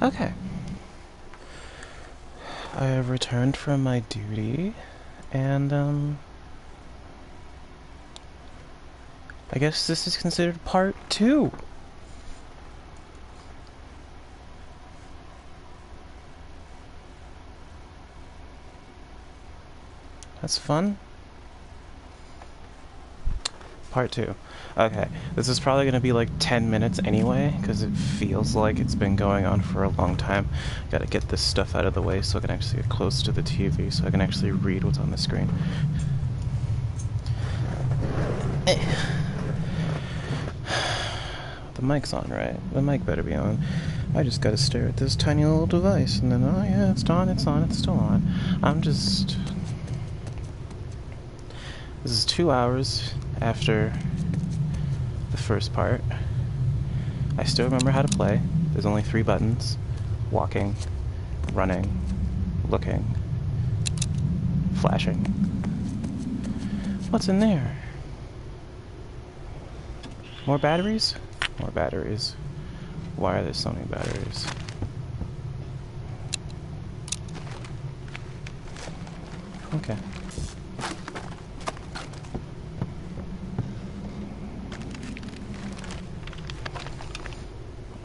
Okay. I have returned from my duty, and, I guess this is considered part 2. That's fun. Part 2. Okay, this is probably going to be like 10 minutes anyway, because it feels like it's been going on for a long time. Gotta get this stuff out of the way so I can actually get close to the TV, so I can actually read what's on the screen. The mic's on, right? The mic better be on. I just gotta stare at this tiny little device, and then, oh yeah, it's on, it's still on. This is 2 hours after the first part. I still remember how to play. There's only 3 buttons. Walking, running, looking, flashing. What's in there? More batteries? More batteries. Why are there so many batteries? Okay.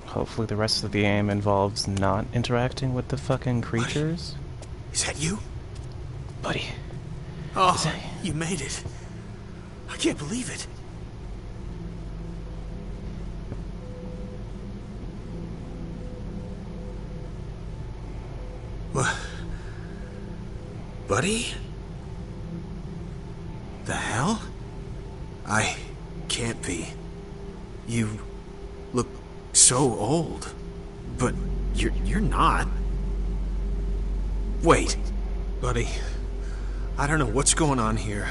Hopefully the rest of the game involves not interacting with the fucking creatures. Buddy? Is that you? Buddy. Oh, you made it. I can't believe it. What? Buddy? The hell? I can't be. You look so old. But you're not. Wait. Buddy, I don't know what's going on here.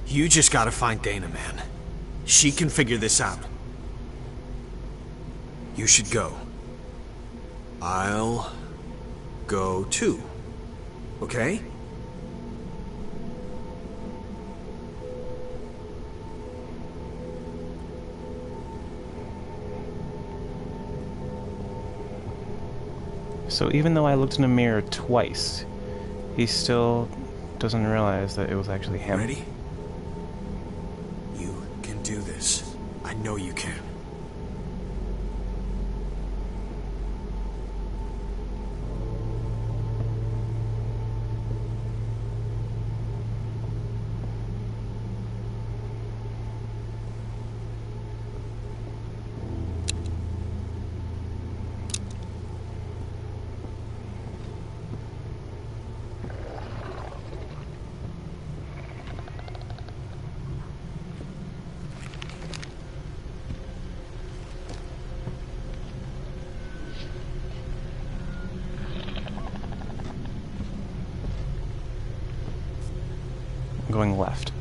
You just gotta find Dana, man. She can figure this out. You should go. I'll go too. Okay? So even though I looked in a mirror twice, he still doesn't realize that it was actually him. Ready? You can do this. I know you can. I'm going left.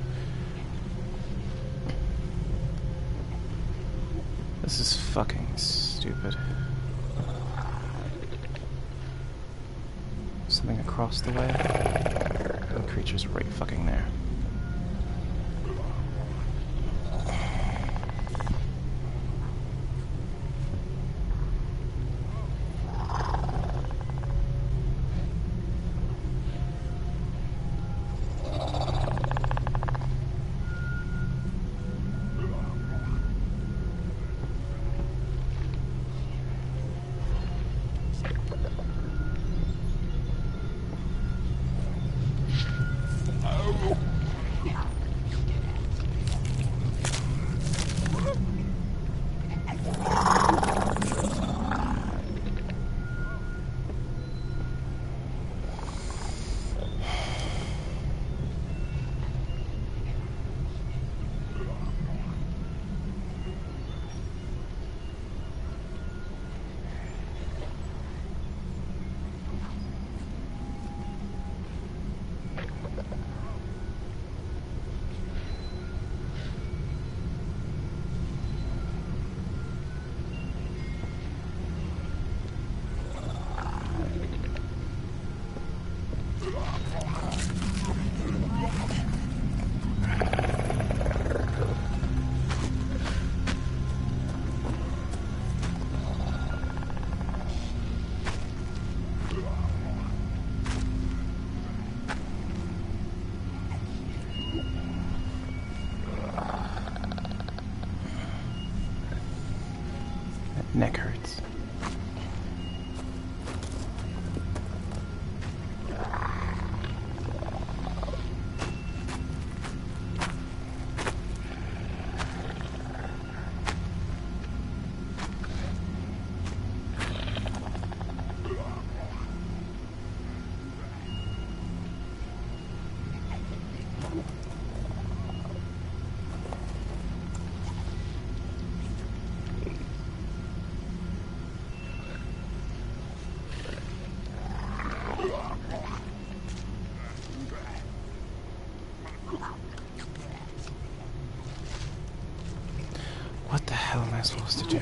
This is fucking stupid. Something across the way? The creature's right fucking there. Neck hurts. What the hell am I supposed to do?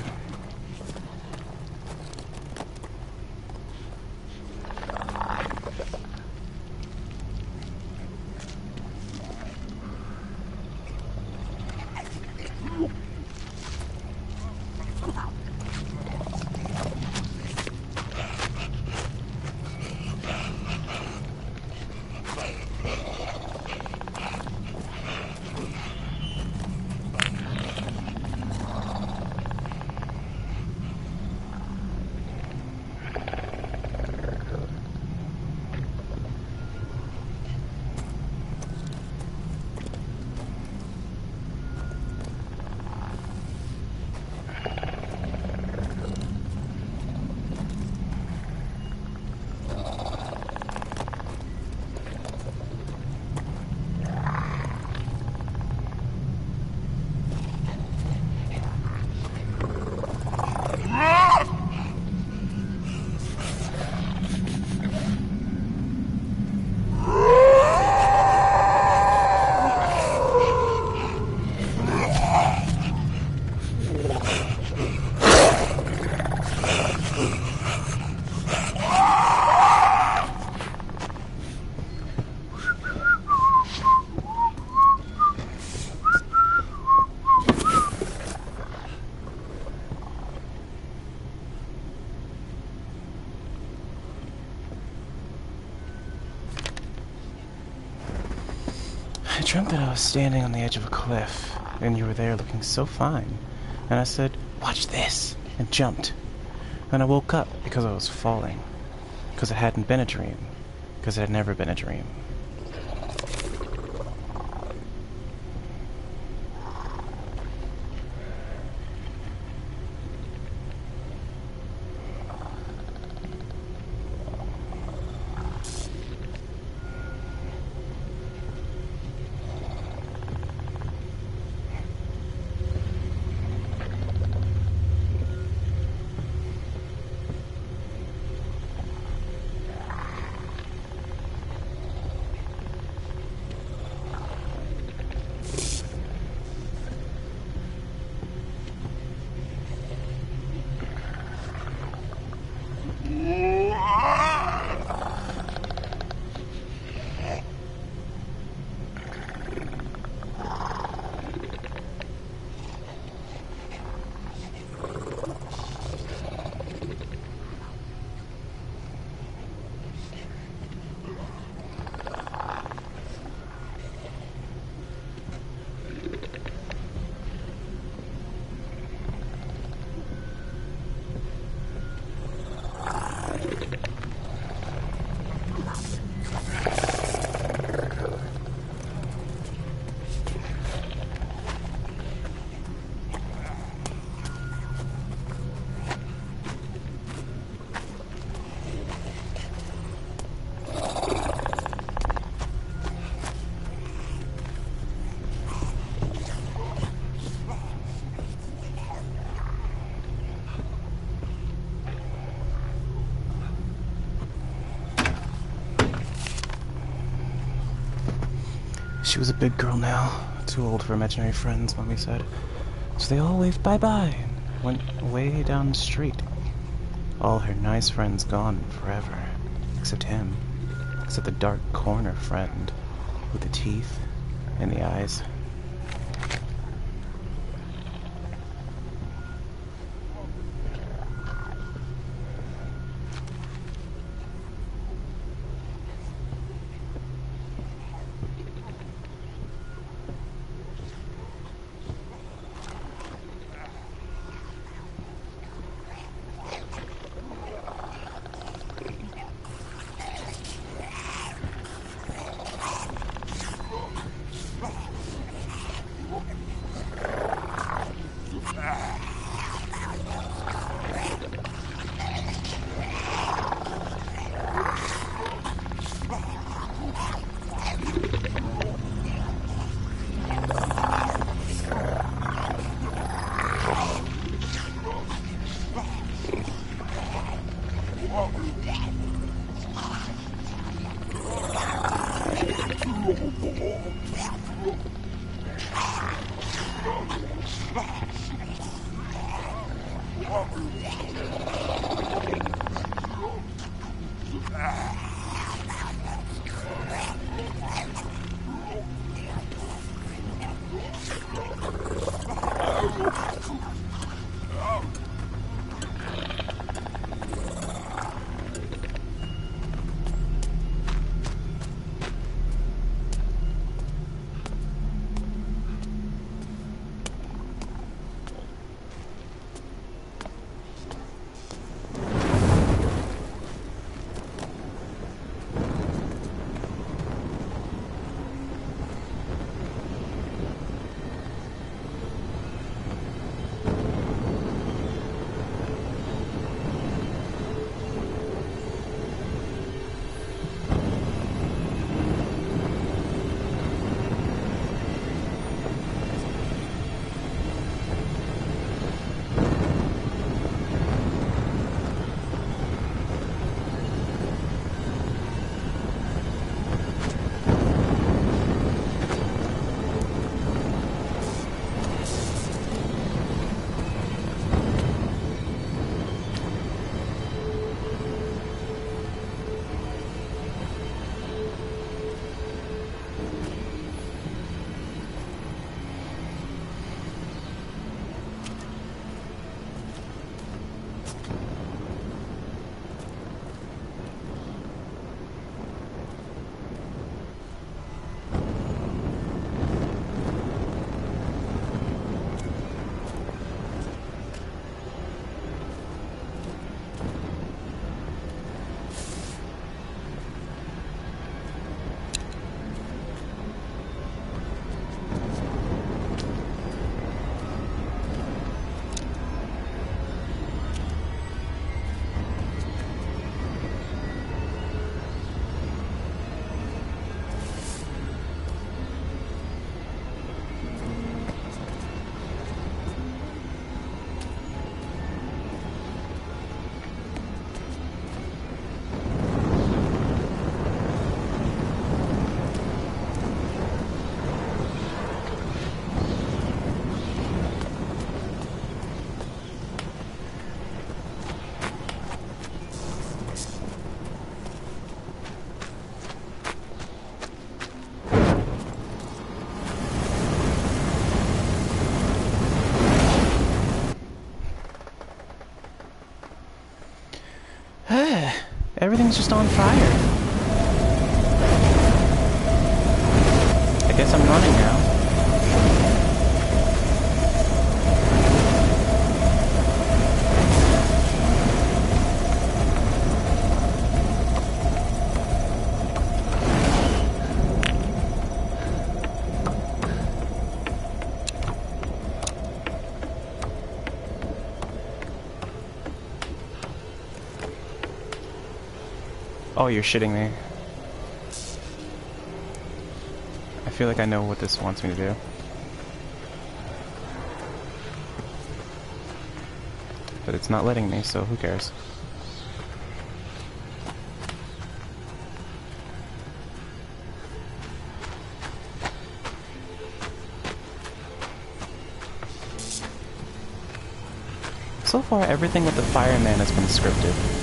I dreamt that I was standing on the edge of a cliff, and you were there looking so fine. And I said, "Watch this," and jumped. And I woke up because I was falling. Because it hadn't been a dream. Because it had never been a dream. She was a big girl now, too old for imaginary friends, Mommy said. So they all waved bye-bye and went way down the street. All her nice friends gone forever, except him, except the dark corner friend with the teeth and the eyes. Everything's just on fire. I guess I'm running now. Oh, you're shitting me. I feel like I know what this wants me to do. But it's not letting me, so who cares? So far, everything with the fireman has been scripted.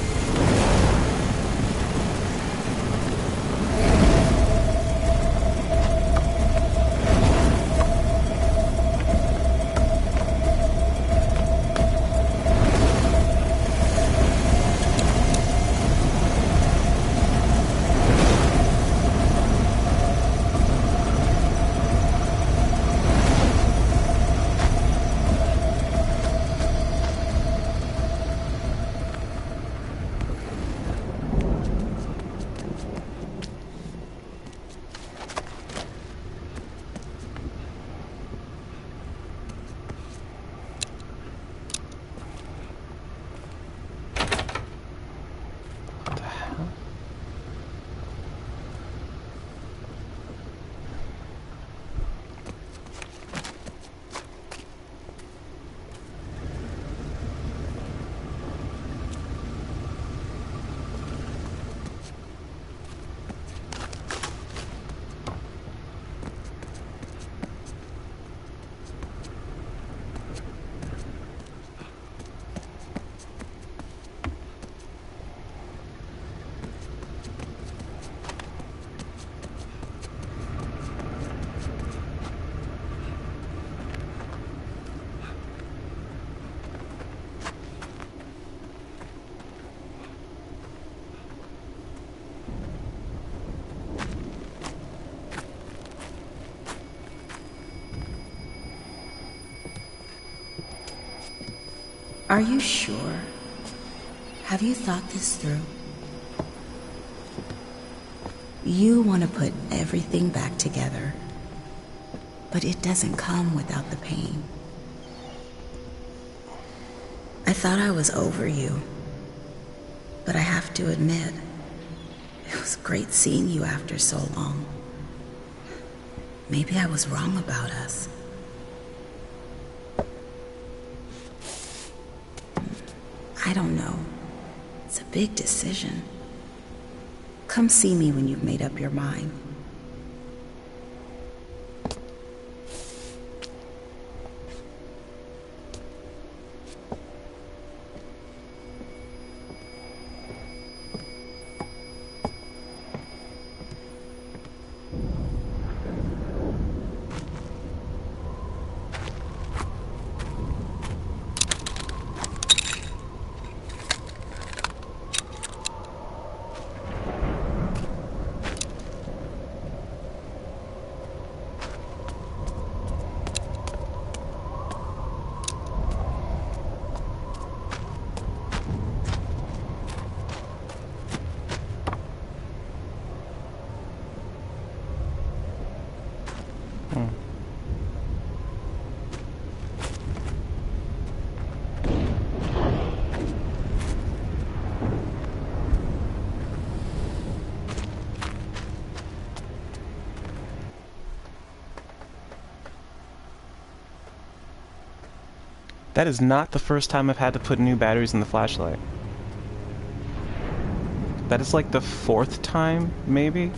Are you sure? Have you thought this through? You want to put everything back together, but it doesn't come without the pain. I thought I was over you, but I have to admit, it was great seeing you after so long. Maybe I was wrong about us. I don't know. It's a big decision. Come see me when you've made up your mind. That is not the first time I've had to put new batteries in the flashlight. That is like the 4th time, maybe?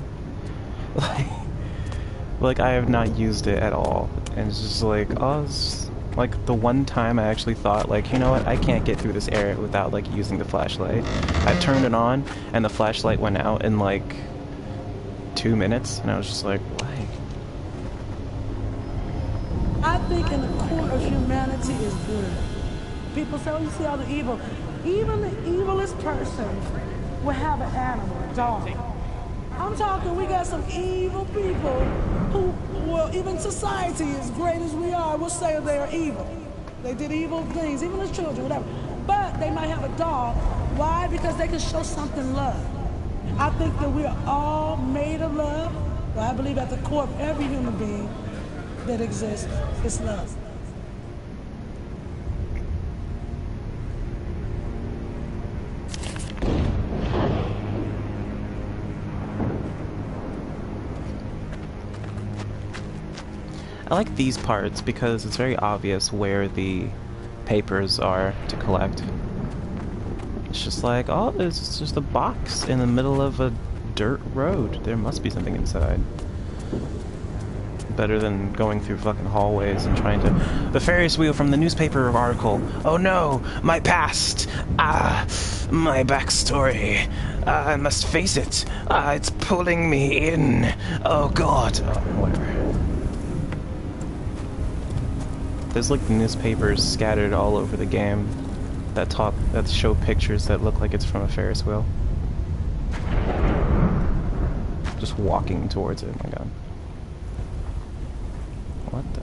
Like I have not used it at all. And it's just like, oh, it's like the one time I actually thought, like, you know what, I can't get through this area without, like, using the flashlight. I turned it on, and the flashlight went out in, like, 2 minutes, and I was just like, why? I think in the core of humanity is good. People say, oh, you see all the evil. Even the evilest person will have an animal, a dog. I'm talking, we got some evil people who, well, even society, as great as we are, will say they are evil. They did evil things, even as children, whatever. But they might have a dog. Why? Because they can show something love. I think that we are all made of love. Well, I believe at the core of every human being that exists is love. I like these parts because it's very obvious where the papers are to collect. It's just like, oh, it's just a box in the middle of a dirt road. There must be something inside. Better than going through fucking hallways and trying to... The Ferris wheel from the newspaper article. Oh no, my past. My backstory. I must face it. It's pulling me in. Oh god. Oh, whatever. There's like newspapers scattered all over the game that show pictures that look like it's from a Ferris wheel. Just walking towards it, oh my god. What the?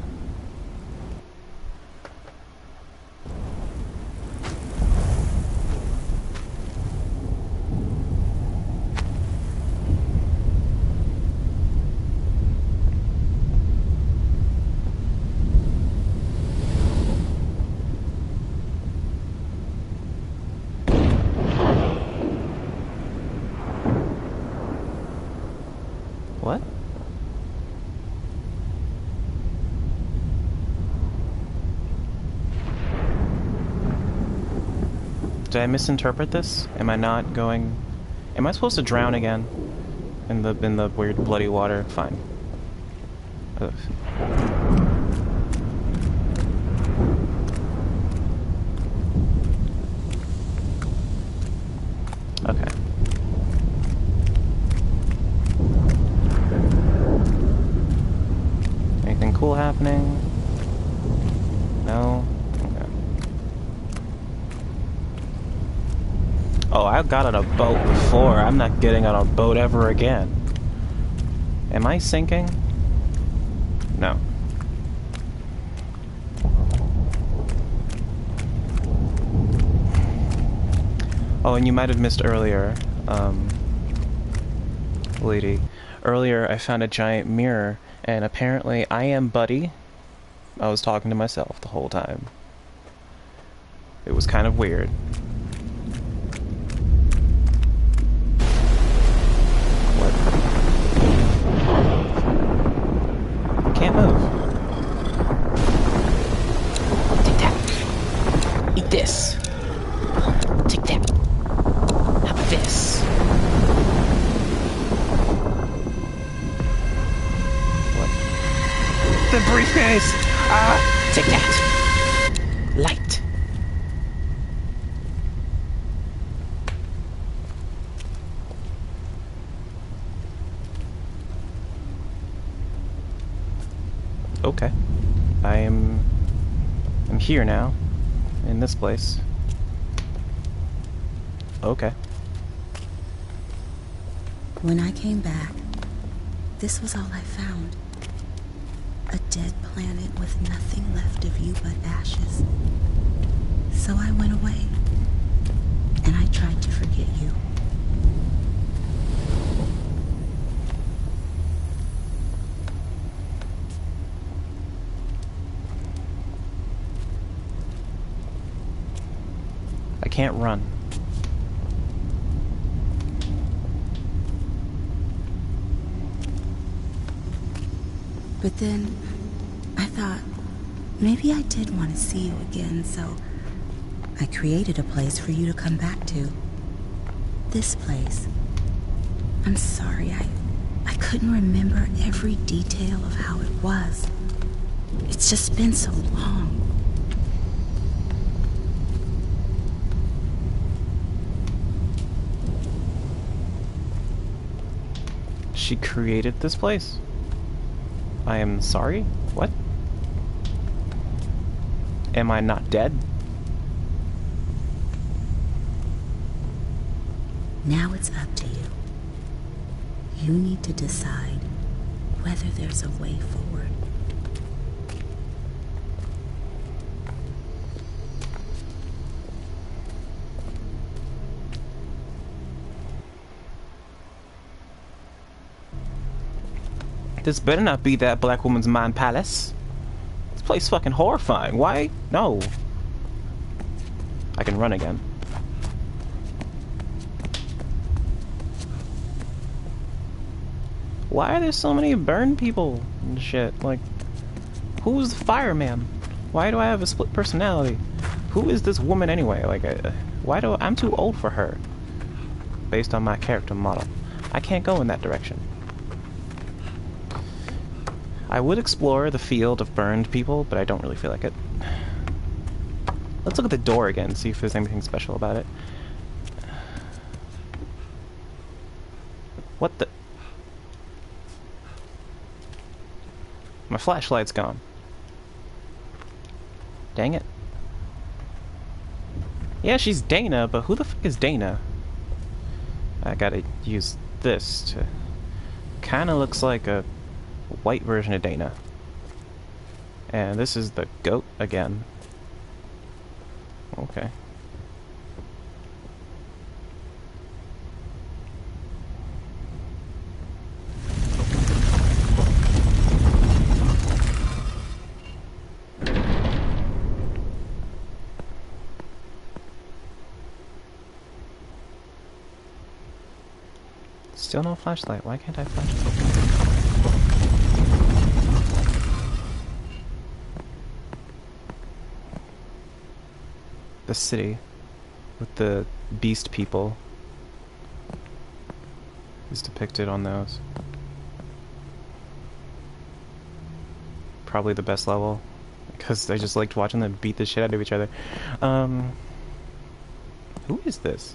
What? Did I misinterpret this? Am I not going... Am I supposed to drown again? In the weird bloody water? Fine. Ugh. Okay. Anything cool happening? No? Okay. Oh, I got on a boat before. I'm not getting on a boat ever again. Am I sinking? No. Oh, and you might have missed earlier, lady. Earlier, I found a giant mirror, and apparently I am Buddy. I was talking to myself the whole time. It was kind of weird. What? Can't move. Take that. Eat this. Take that. How about this? What? The briefcase! Take that! Light. Okay. I'm here now. In this place. Okay. When I came back, this was all I found. A dead planet with nothing left of you but ashes. So I went away, and I tried to forget you. I can't run. But then, I thought, maybe I did want to see you again, so I created a place for you to come back to. This place. I'm sorry, I couldn't remember every detail of how it was. It's just been so long. She created this place? I am sorry? What? Am I not dead? Now it's up to you. You need to decide whether there's a way forward. This better not be that black woman's mind palace. This place fucking horrifying. Why? No. I can run again. Why are there so many burned people and shit? Like, who's the fireman? Why do I have a split personality? Who is this woman anyway? Like, why do I'm too old for her? Based on my character model, I can't go in that direction. I would explore the field of burned people, but I don't really feel like it. Let's look at the door again, see if there's anything special about it. What the? My flashlight's gone. Dang it. Yeah, she's Dana, but who the fuck is Dana? I gotta use this to... Kinda looks like a white version of Dana. And this is the goat again. Okay. Still no flashlight. Why can't I flashlight? The city with the beast people is depicted on those. Probably the best level because I just liked watching them beat the shit out of each other. Who is this?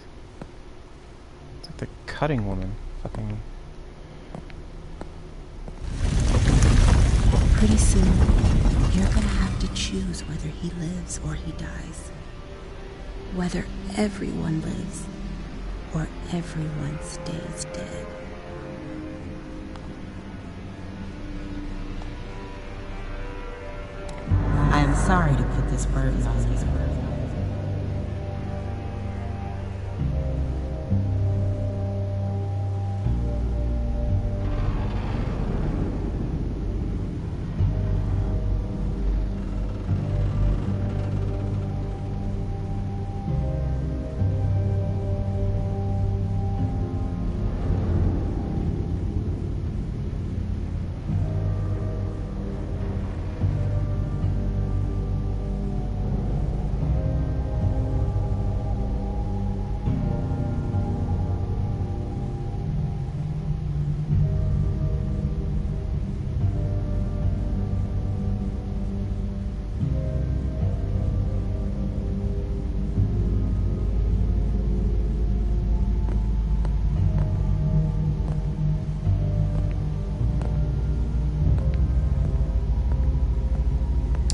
It's like the cutting woman. Fucking. Pretty soon, you're gonna have to choose whether he lives or he dies. Whether everyone lives or everyone stays dead. I am sorry to put this burden on you.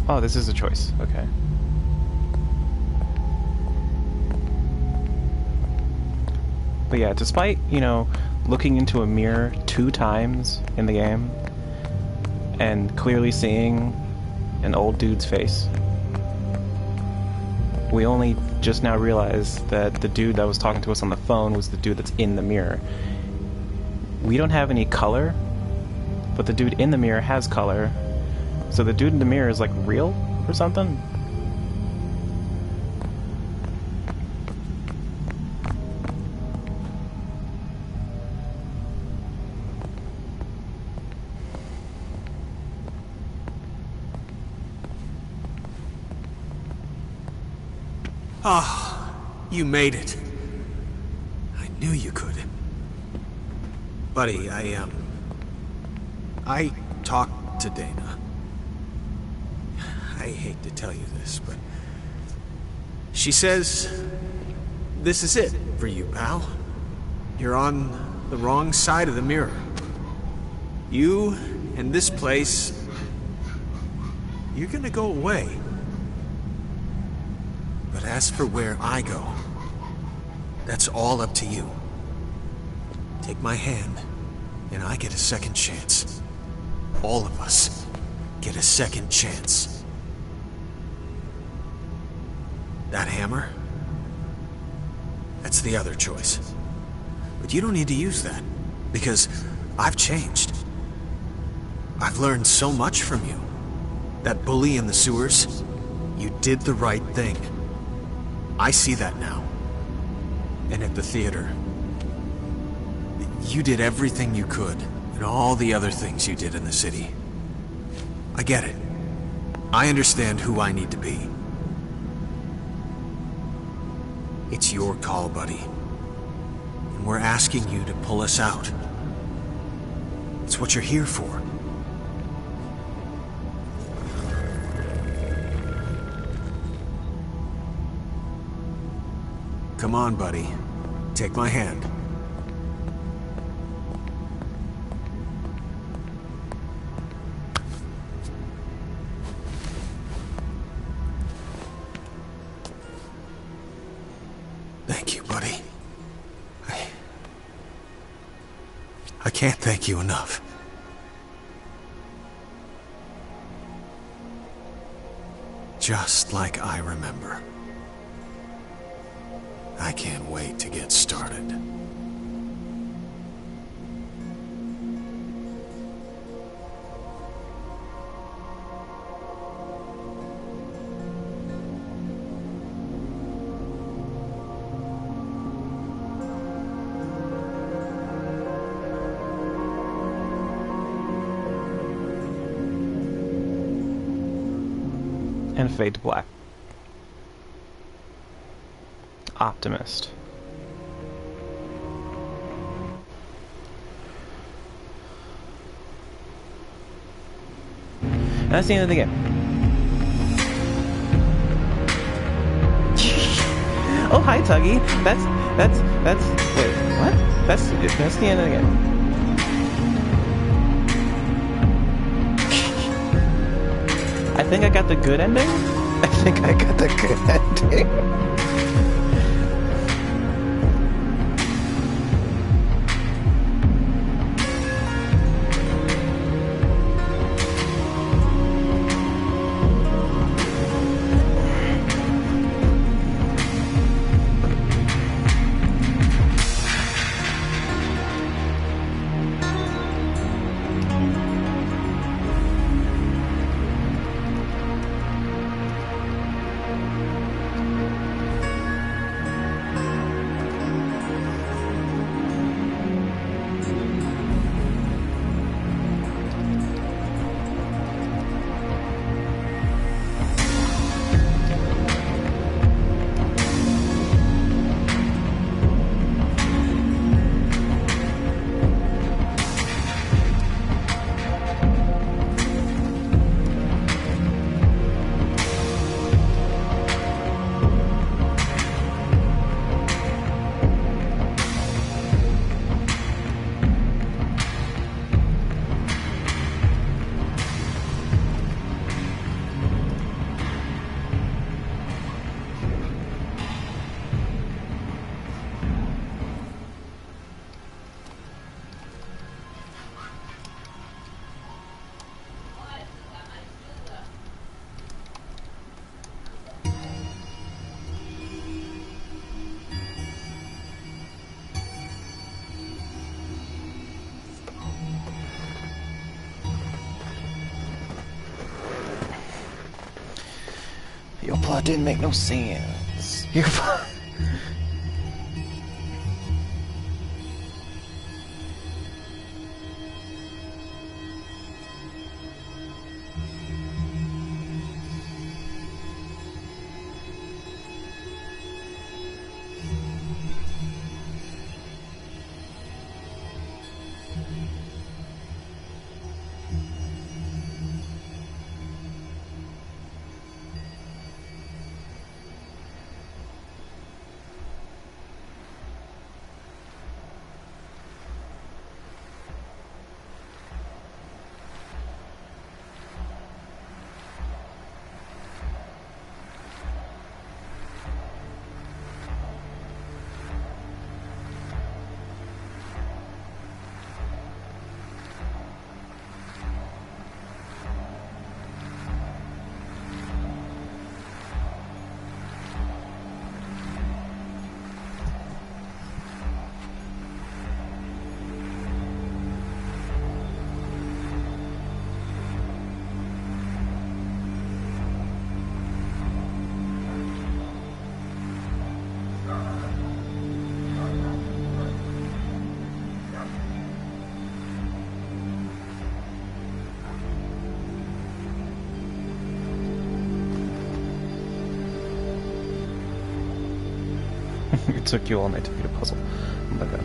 Oh, this is a choice. Okay. But yeah, despite, you know, looking into a mirror 2 times in the game and clearly seeing an old dude's face, we only just now realized that the dude that was talking to us on the phone was the dude that's in the mirror. We don't have any color, but the dude in the mirror has color. So the dude in the mirror is like real or something? Ah, you made it. I knew you could. Buddy, I talked to Dana. I hate to tell you this, but she says this is it for you, pal. You're on the wrong side of the mirror. You and this place, you're gonna go away. But as for where I go, that's all up to you. Take my hand, and I get a second chance. All of us get a second chance. That hammer? That's the other choice. But you don't need to use that, because I've changed. I've learned so much from you. That bully in the sewers, you did the right thing. I see that now. And at the theater, you did everything you could, and all the other things you did in the city. I get it. I understand who I need to be. It's your call, buddy. And we're asking you to pull us out. It's what you're here for. Come on, buddy. Take my hand. Thank you, buddy. I can't thank you enough. Just like I remember. I can't wait to get started. And fade to black. Optimist. And that's the end of the game. Oh, hi, Tuggy. That's, wait, what? That's the end of the game. I think I got the good ending? I think I got the good ending. Oh, it didn't make no sense. You're fine. It took you all night to beat a puzzle. Oh my god.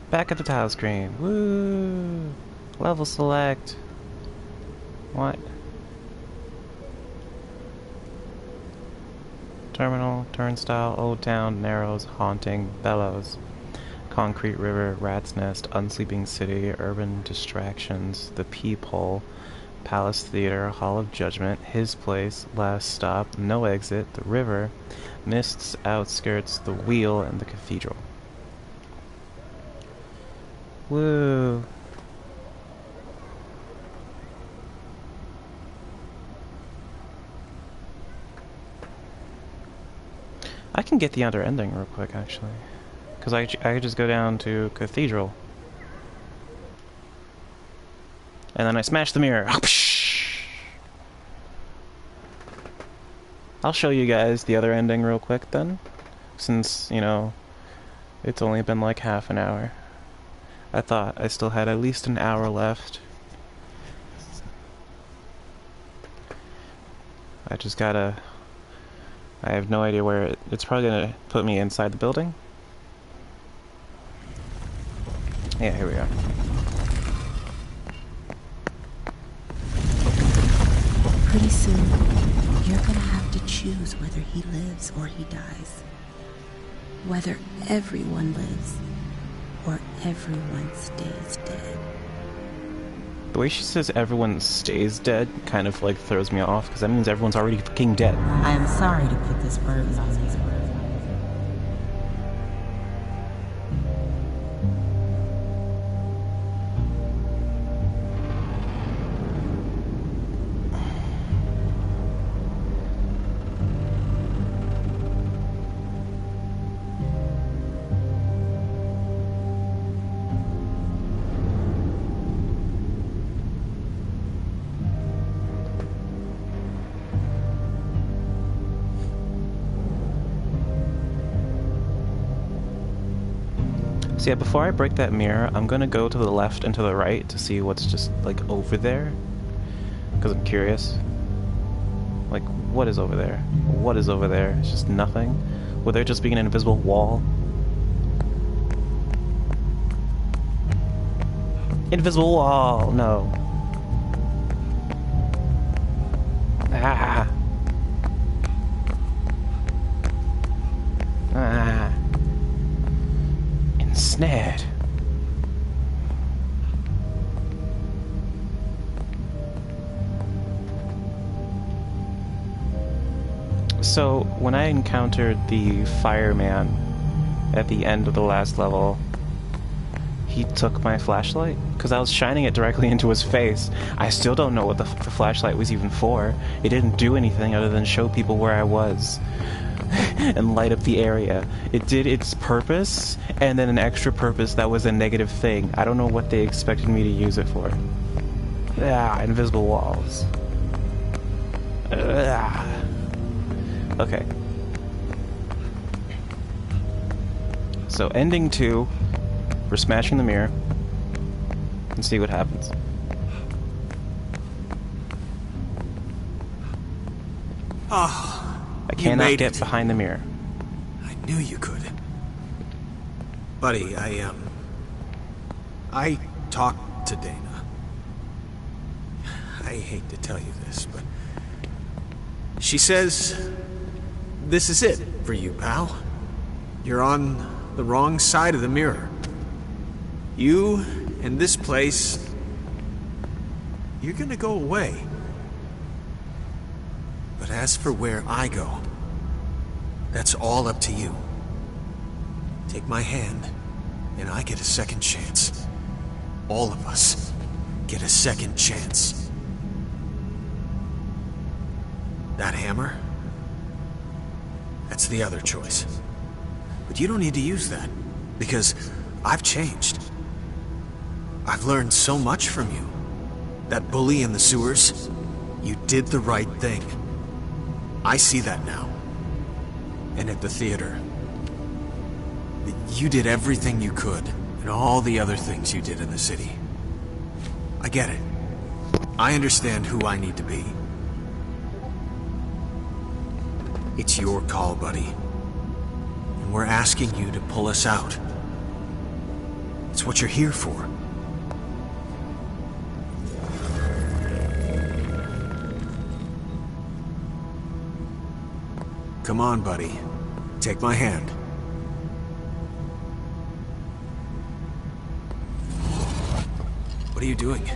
Back at the tile screen. Woo! Level select. What? Terminal, turnstile, old town, narrows, haunting, bellows. Concrete river, rat's nest, unsleeping city, urban distractions, the peephole, palace theater, hall of judgment, his place, last stop, no exit, the river, mists, outskirts, the wheel, and the cathedral. Woo. I can get the other ending real quick, actually. Because I could just go down to Cathedral. And then I smash the mirror. I'll show you guys the other ending real quick then. Since, you know, it's only been like half an hour. I thought I still had at least an hour left. I just gotta... I have no idea where it's probably gonna put me inside the building. Yeah, here we are. Pretty soon, you're gonna have to choose whether he lives or he dies. Whether everyone lives or everyone stays dead. The way she says everyone stays dead kind of like throws me off, because that means everyone's already fucking dead. I am sorry to put this burden on you. So yeah, before I break that mirror, I'm gonna go to the left and to the right to see what's just, like, over there. Because I'm curious. Like, what is over there? What is over there? It's just nothing? Would there just be an invisible wall? Invisible wall! No. Ah! Ah! Ensnared. So, when I encountered the fireman at the end of the last level, he took my flashlight? Because I was shining it directly into his face. I still don't know what the flashlight was even for. It didn't do anything other than show people where I was. And light up the area. It did its purpose, and then an extra purpose that was a negative thing. I don't know what they expected me to use it for. Ah, invisible walls. Ah. Okay. So, ending 2, we're smashing the mirror, and see what happens. Oh, I cannot get behind the mirror. I knew you could. Buddy, I talked to Dana. I hate to tell you this, but she says this is it for you, pal. You're on the wrong side of the mirror. You and this place, you're gonna go away. But as for where I go, that's all up to you. Take my hand, and I get a second chance. All of us get a second chance. That hammer? That's the other choice. But you don't need to use that, because I've changed. I've learned so much from you. That bully in the sewers, you did the right thing. I see that now. And at the theater, you did everything you could, and all the other things you did in the city. I get it. I understand who I need to be. It's your call, buddy. And we're asking you to pull us out. It's what you're here for. Come on, buddy. Take my hand. What are you doing?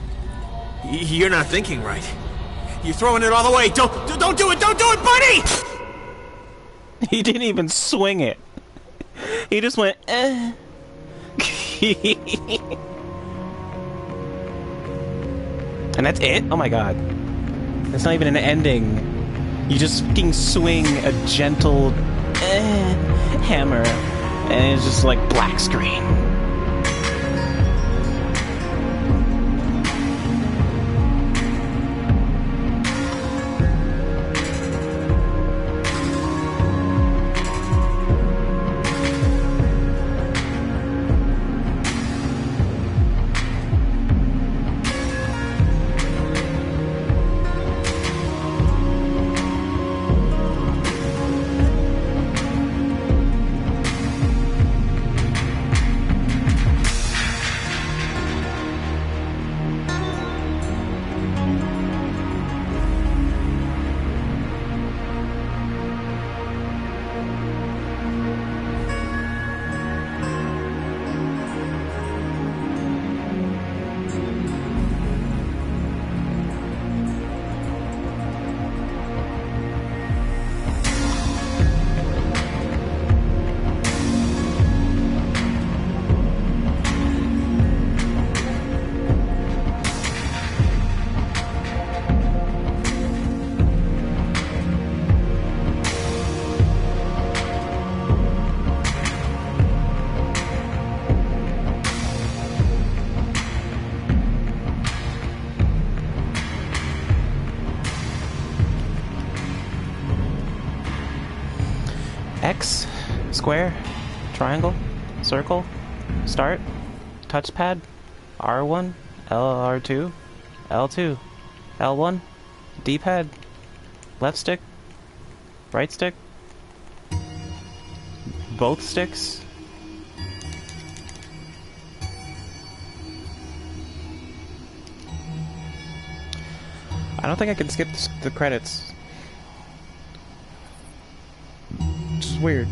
You're not thinking right. You're throwing it all away. Don't do it! Don't do it, buddy! He didn't even swing it. He just went, eh. And that's it? Oh my god. It's not even an ending. You just fucking swing a gentle hammer, and it's just like black screen. X, square, triangle, circle, start, touchpad, R1, R2, L2, L1, D-pad, left stick, right stick, both sticks. I don't think I can skip the credits. Which is weird.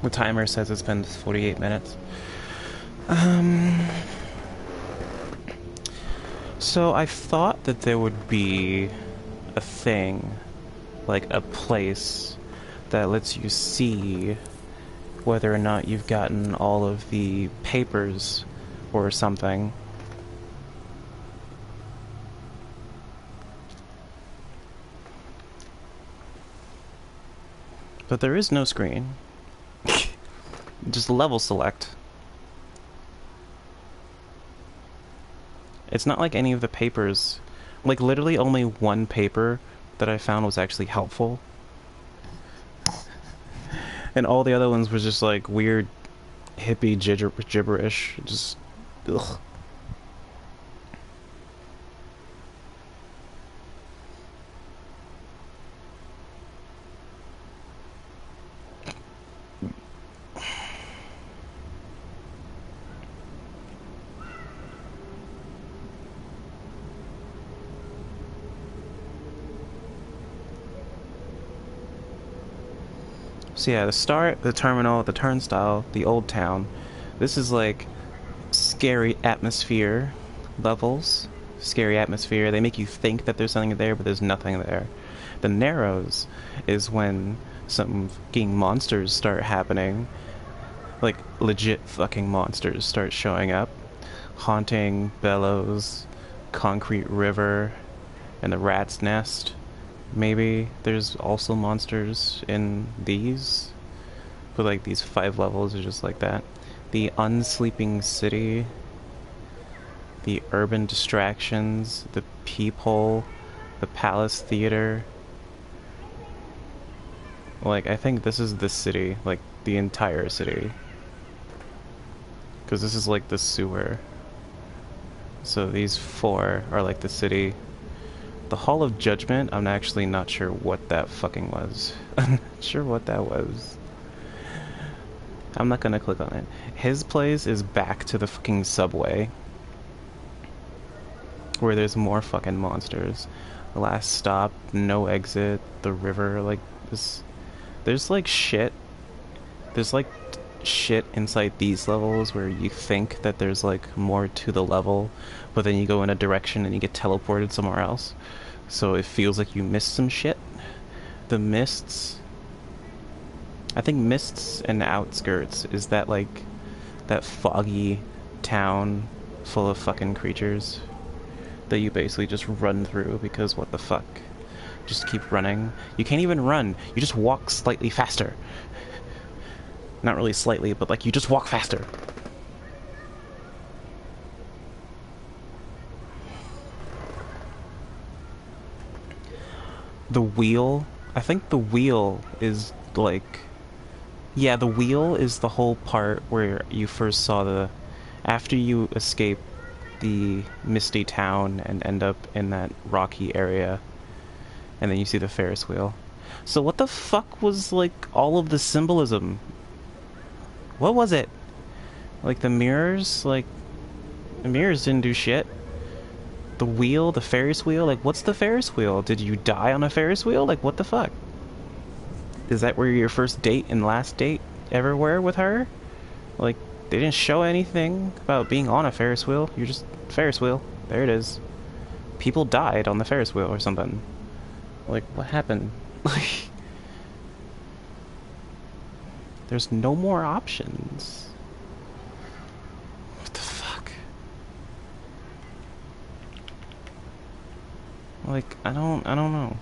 The timer says it's been 48 minutes. So I thought that there would be a thing, like a place, that lets you see whether or not you've gotten all of the papers or something. But there is no screen. Just level select. It's not like any of the papers, like literally only one paper that I found was actually helpful. And all the other ones was just like weird hippie gibberish. Just, ugh. So yeah, the start, the terminal, the turnstile, the old town. This is like scary atmosphere levels. Scary atmosphere. They make you think that there's something there, but there's nothing there. The Narrows is when some fucking monsters start happening. Like legit fucking monsters start showing up. Haunting Bellows, Concrete River, and the Rat's Nest. Maybe there's also monsters in these, but like these 5 levels are just like that. The Unsleeping City, the Urban Distractions, the Peephole, the Palace Theater. Like, I think this is the city, like the entire city. Because this is like the sewer. So these 4 are like the city. The Hall of Judgment, I'm actually not sure what that fucking was. I'm not sure what that was. I'm not gonna click on it. His place is back to the fucking subway, where there's more fucking monsters. The Last Stop, No Exit, the river, like this. There's like shit. There's like shit inside these levels where you think that there's like more to the level, but then you go in a direction and you get teleported somewhere else. So it feels like you missed some shit. The Mists. I think Mists and Outskirts is that like that foggy town full of fucking creatures that you basically just run through because what the fuck? Just keep running. You can't even run. You just walk slightly faster. Not really slightly, but like you just walk faster. The wheel, I think the wheel is like, yeah, the wheel is the whole part where you first saw the, after you escape the misty town and end up in that rocky area, and then you see the Ferris wheel. So what the fuck was like all of the symbolism? What was it? Like the mirrors, like the mirrors didn't do shit. The wheel, the Ferris wheel, like what's the Ferris wheel? Did you die on a Ferris wheel? Like what the fuck? Is that where your first date and last date ever were with her? Like they didn't show anything about being on a Ferris wheel. You're just Ferris wheel. There it is. People died on the Ferris wheel or something. Like what happened? Like there's no more options. What the fuck? Like, I don't know.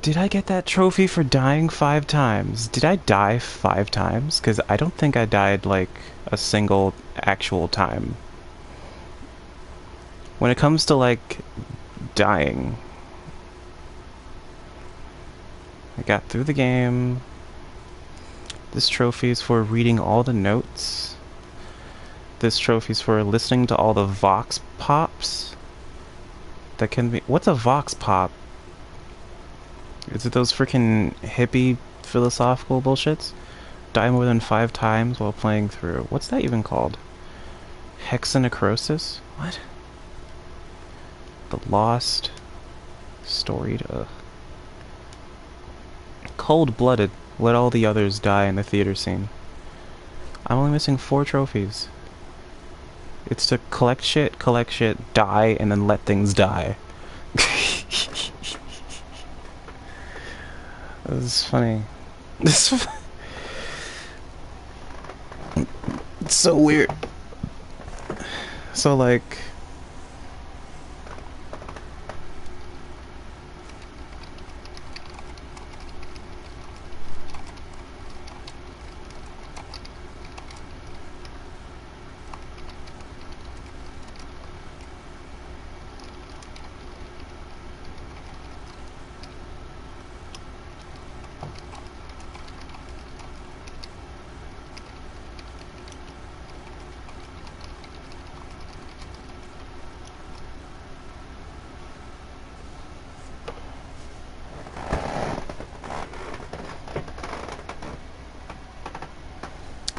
Did I get that trophy for dying 5 times? Did I die 5 times? Because I don't think I died, like, a single actual time. When it comes to, like, dying, I got through the game. This trophy is for reading all the notes. This trophy is for listening to all the vox pops. That can be... What's a vox pop? Is it those freaking hippie philosophical bullshits? Die more than 5 times while playing through. What's that even called? Hexanecrosis? What? The Lost. Storied. Cold-blooded. Let all the others die in the theater scene. I'm only missing 4 trophies. It's to collect shit, die, and then let things die. This is funny. It's so weird. So, like...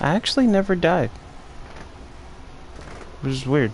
I actually never died. Which is weird.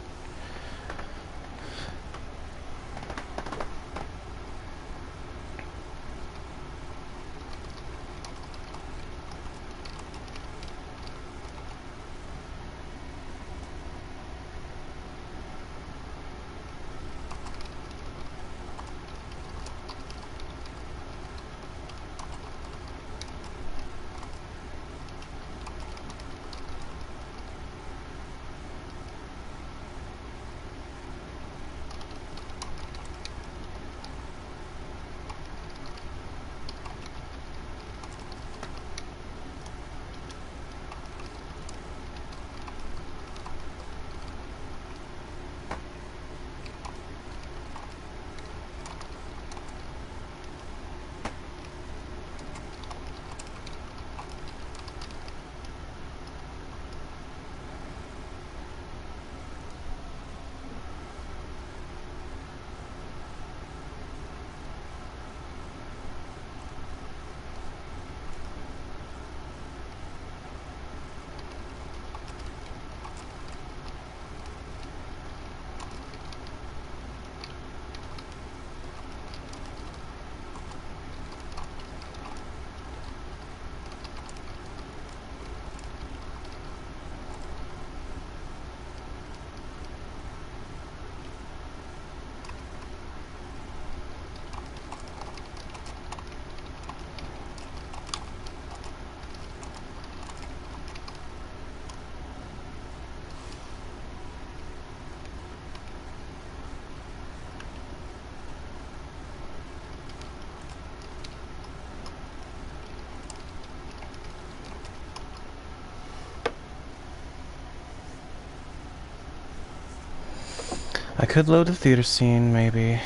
I could load the theater scene, maybe,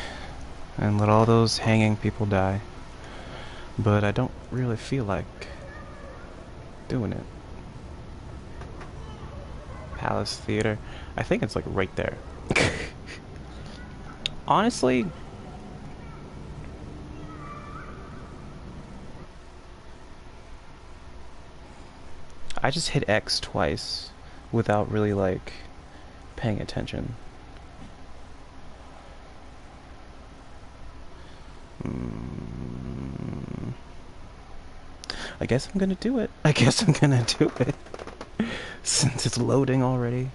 and let all those hanging people die. But I don't really feel like doing it. Palace Theater. I think it's like right there. Honestly, I just hit X twice without really like paying attention. I guess I'm gonna do it. Since it's loading already.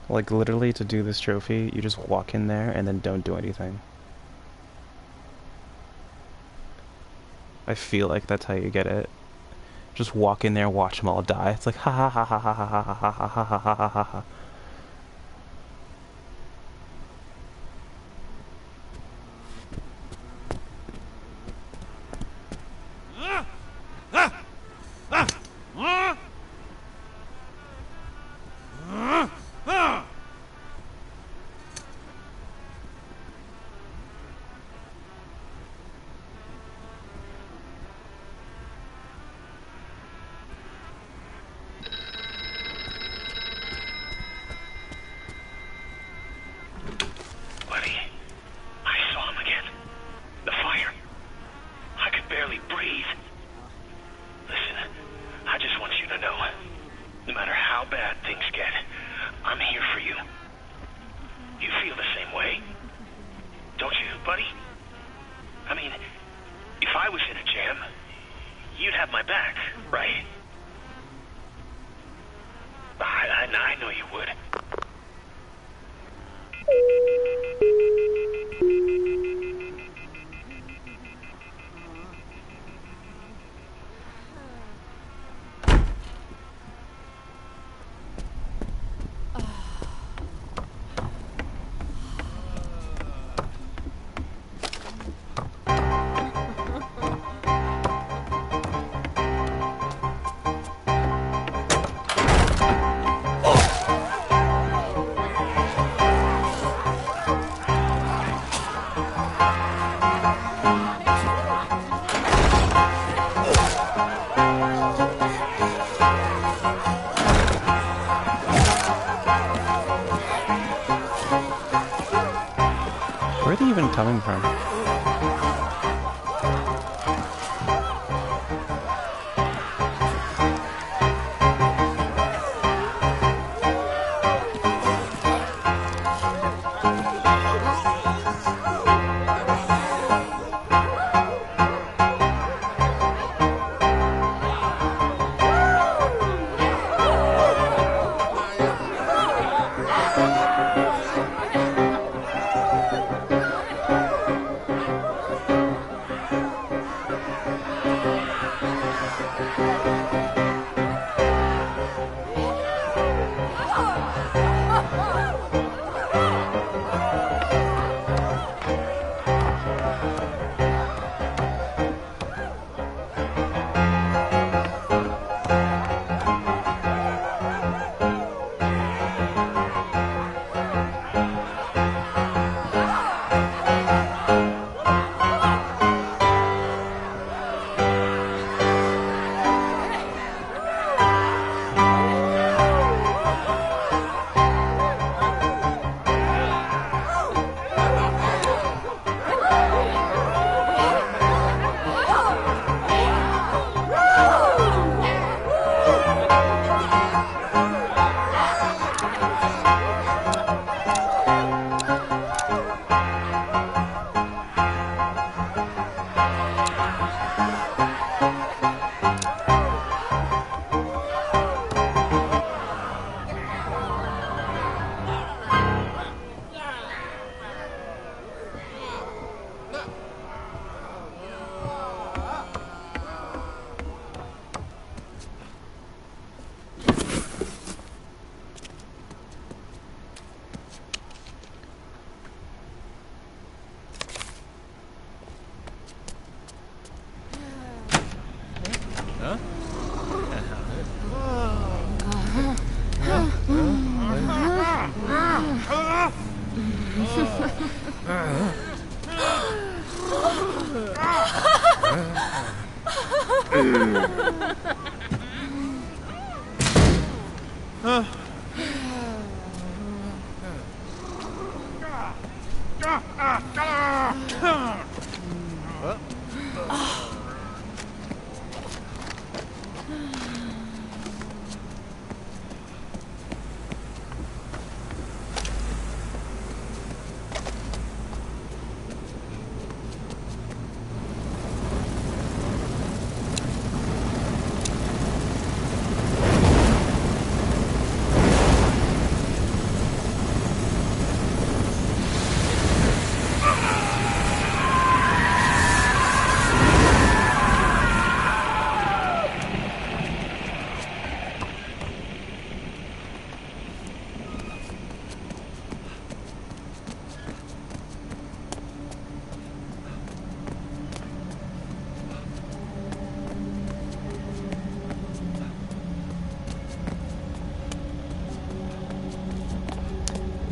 Like literally to do this trophy, you just walk in there and then don't do anything. I feel like that's how you get it. Just walk in there, watch them all die. It's like ha ha ha ha ha ha ha ha ha ha ha ha ha ha. Where are they even coming from?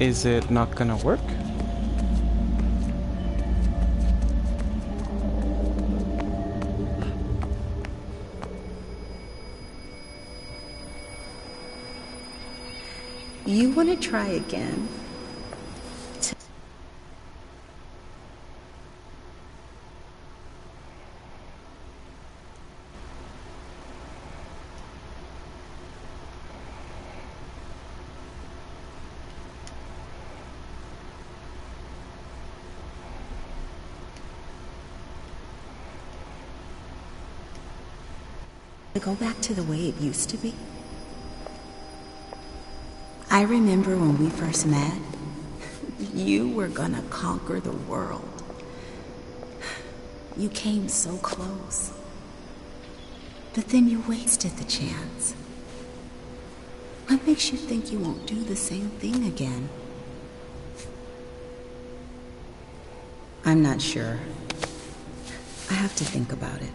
Is it not gonna work? You want to try again? To go back to the way it used to be? I remember when we first met, you were gonna conquer the world. You came so close. But then you wasted the chance. What makes you think you won't do the same thing again? I'm not sure. I have to think about it.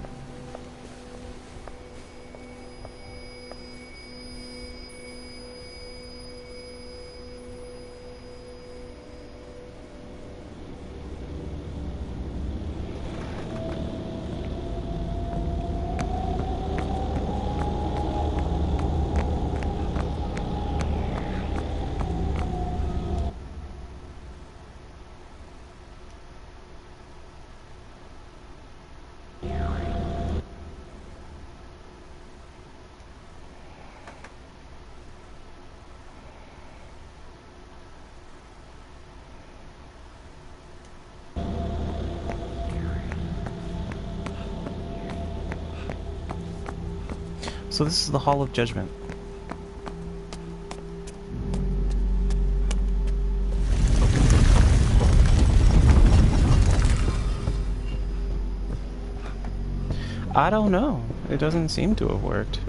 So this is the Hall of Judgment. I don't know. It doesn't seem to have worked.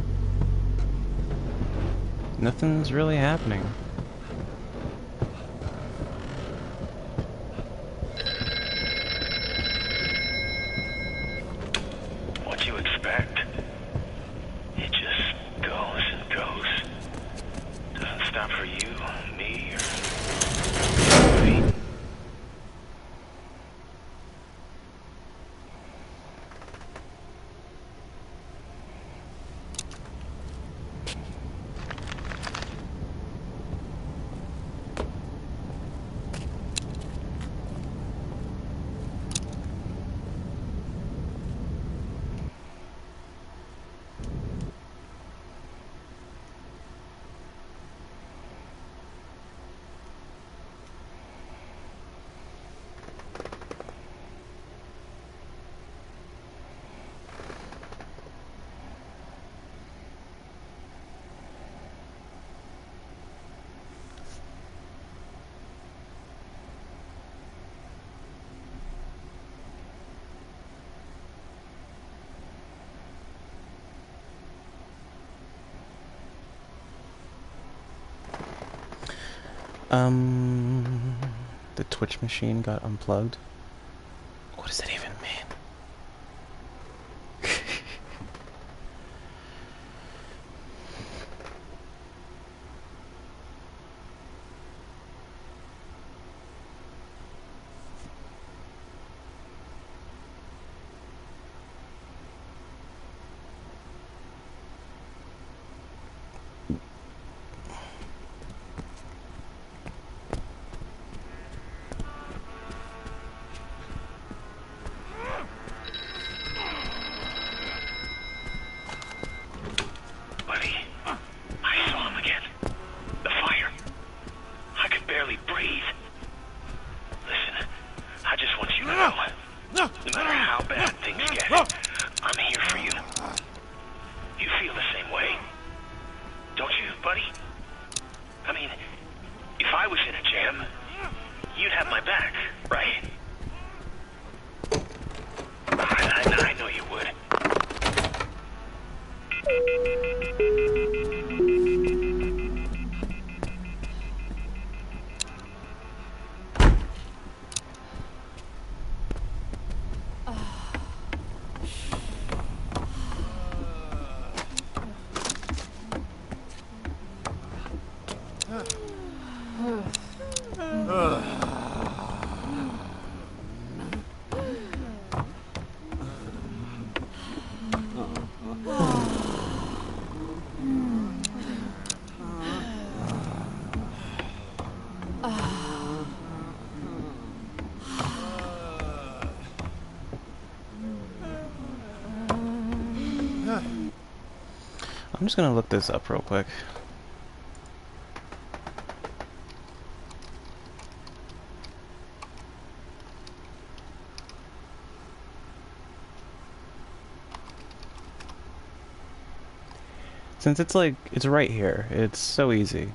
Nothing's really happening. What you expect? It just goes and goes. Doesn't stop for you, me, or anybody. The Twitch machine got unplugged. What does that even mean? I'm just gonna look this up real quick. Since it's like, it's right here. It's so easy.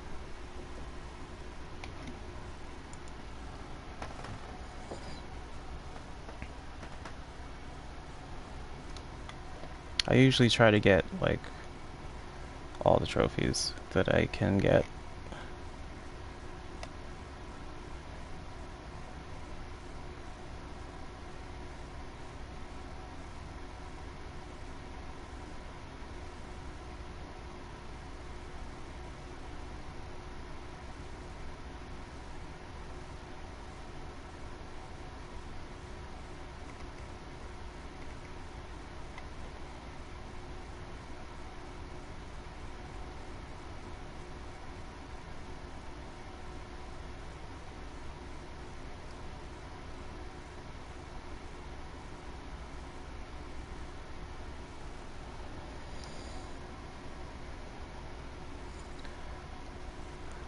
I usually try to get, like, all the trophies that I can get.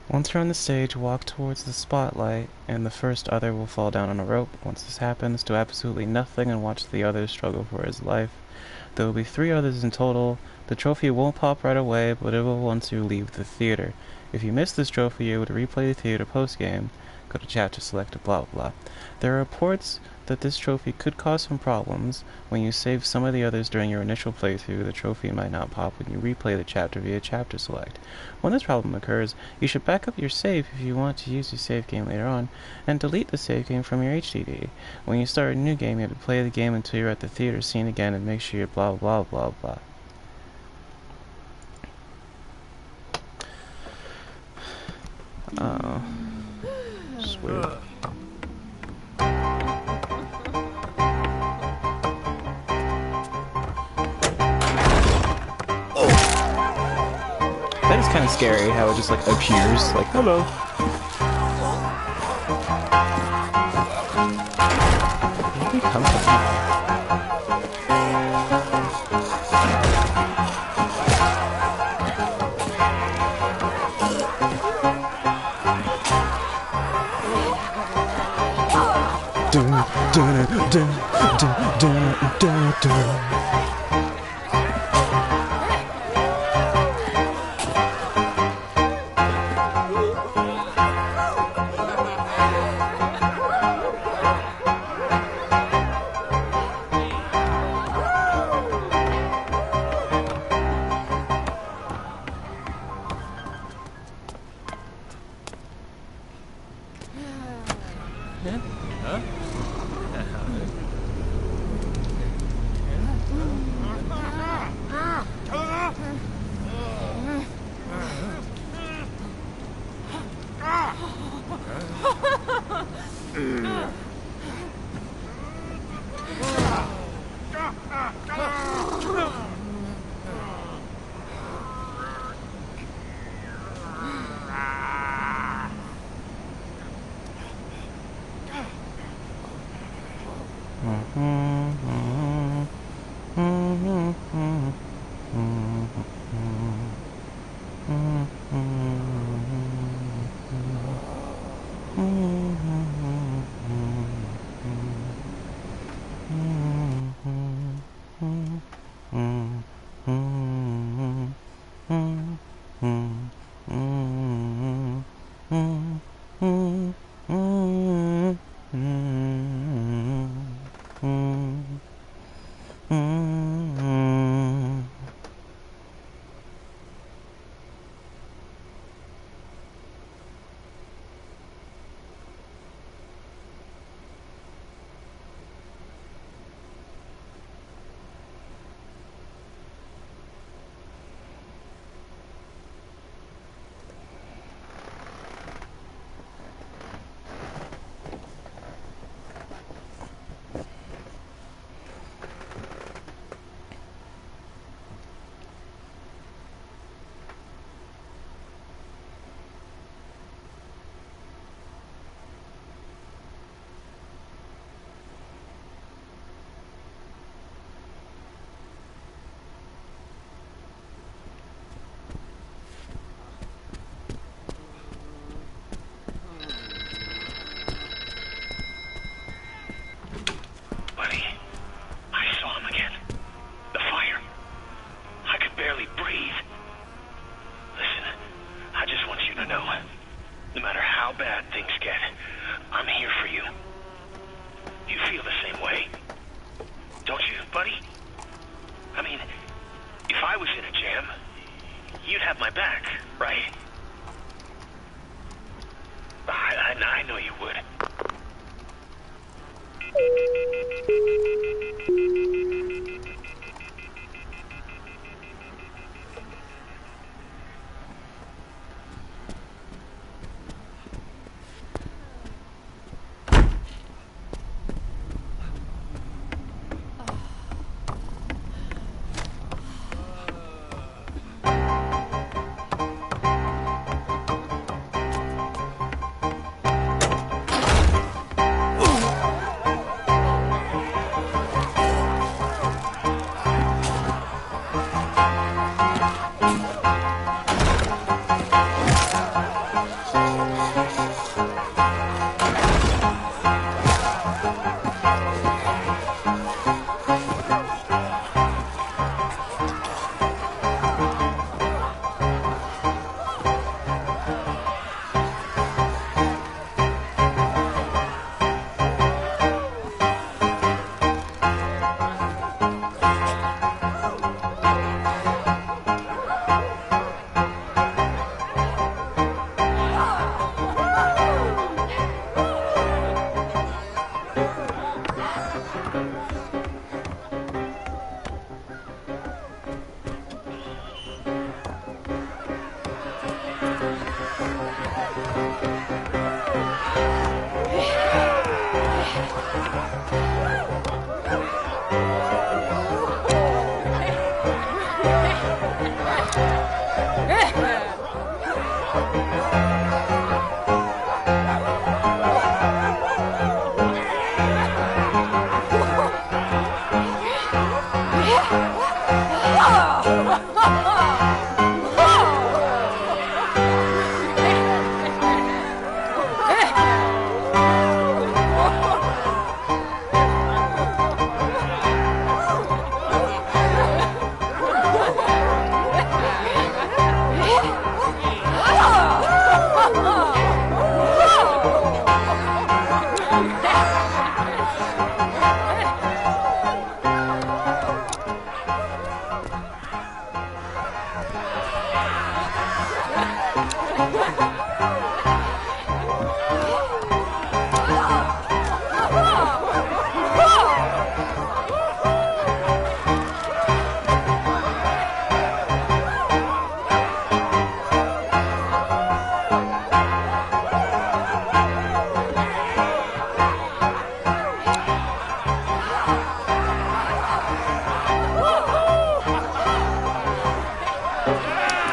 Once you're on the stage, walk towards the spotlight, and the first other will fall down on a rope. Once this happens, do absolutely nothing and watch the other struggle for his life. There will be 3 others in total. The trophy won't pop right away, but it will once you leave the theater. If you miss this trophy, you're able to replay the theater post-game. Go to chapter, select blah blah blah. There are reports that this trophy could cause some problems. When you save some of the others during your initial playthrough, the trophy might not pop when you replay the chapter via chapter select. When this problem occurs, you should back up your save if you want to use your save game later on, and delete the save game from your HDD. When you start a new game, you have to play the game until you're at the theater scene again and make sure you're blah blah blah blah. Oh, it's weird. That is kind of scary how it just like appears, like, hello. Where did he come from? buddy? I mean, if I was in a jam, you'd have my back, right? I know you would.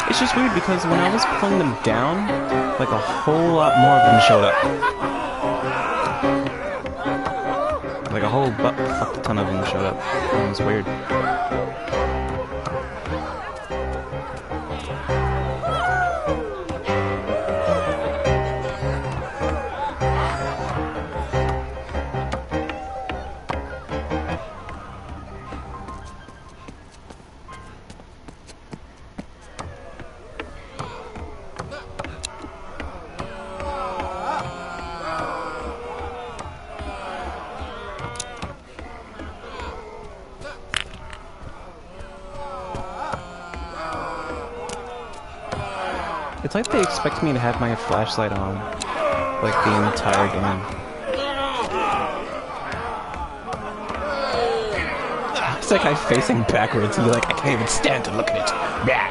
It's just weird because when I was pulling them down, like a whole lot more of them showed up. Like a whole fuck ton of them showed up. It was weird. It's like they expect me to have my flashlight on, like the entire game. It's like I'm facing backwards and be like, I can't even stand to look at it. Blah.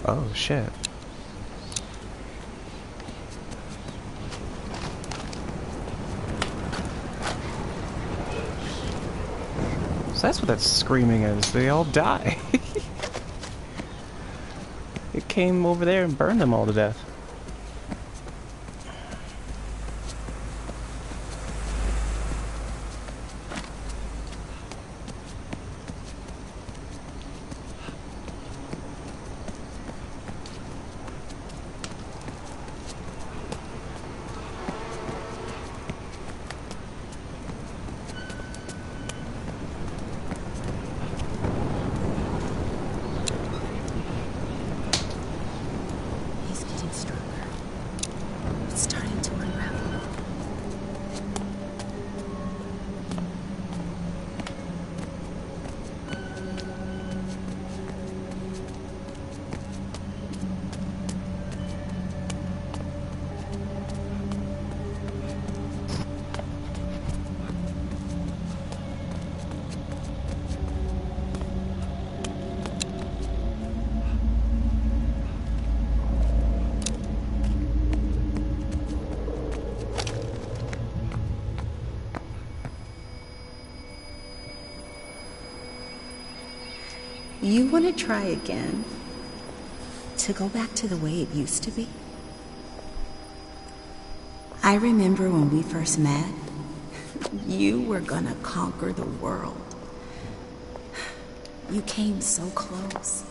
Oh, shit. So that's what that screaming is. They all die. It came over there and burned them all to death. He's getting stronger. It's starting to unravel. You want to try again? To go back to the way it used to be? I remember when we first met, you were gonna conquer the world. You came so close.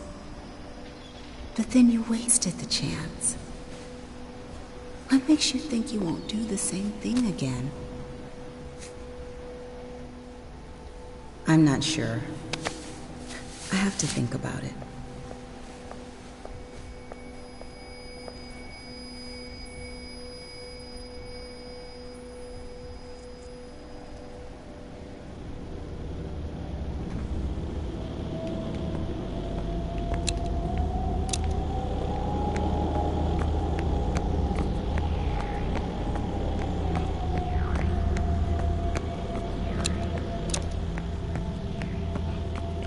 But then you wasted the chance. What makes you think you won't do the same thing again? I'm not sure. I have to think about it.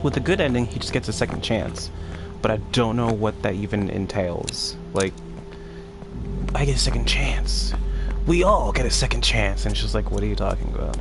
With a good ending, he just gets a second chance. But I don't know what that even entails. Like, I get a second chance. We all get a second chance. And it's just like, what are you talking about?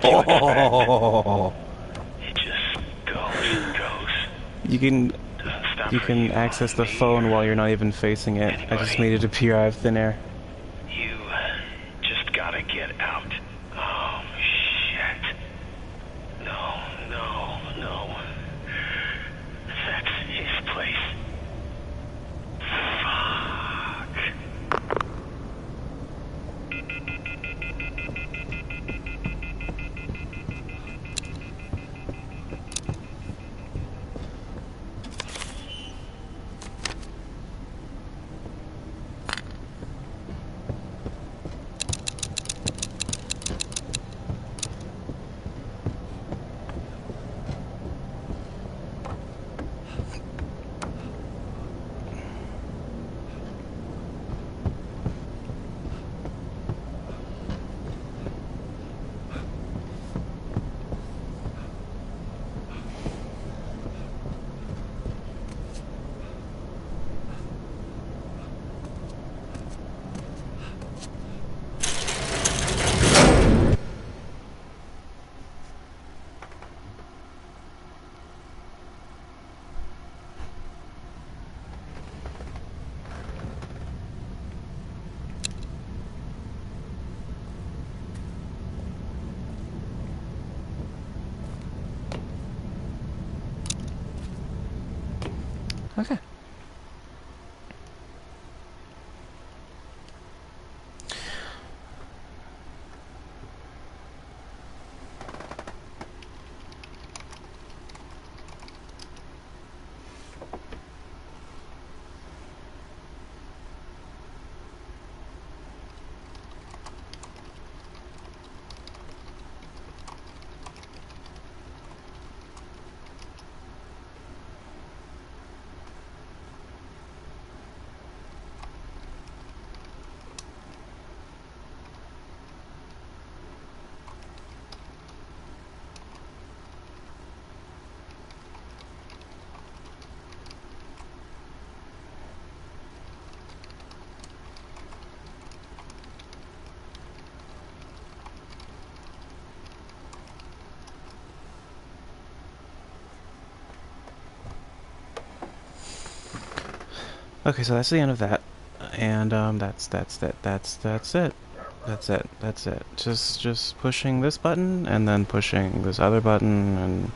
feeling it. It just goes and goes. You can Doesn't stop you for can you, access the me, phone while you're not even facing it. I just anybody. made it appear out of thin air. You just gotta get out. Oh, shit. No, no, no. That's his place. Fuck. Okay. Okay, so that's the end of that, and that's it. That's it. Just pushing this button and then pushing this other button and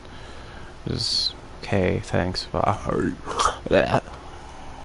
just okay. Thanks.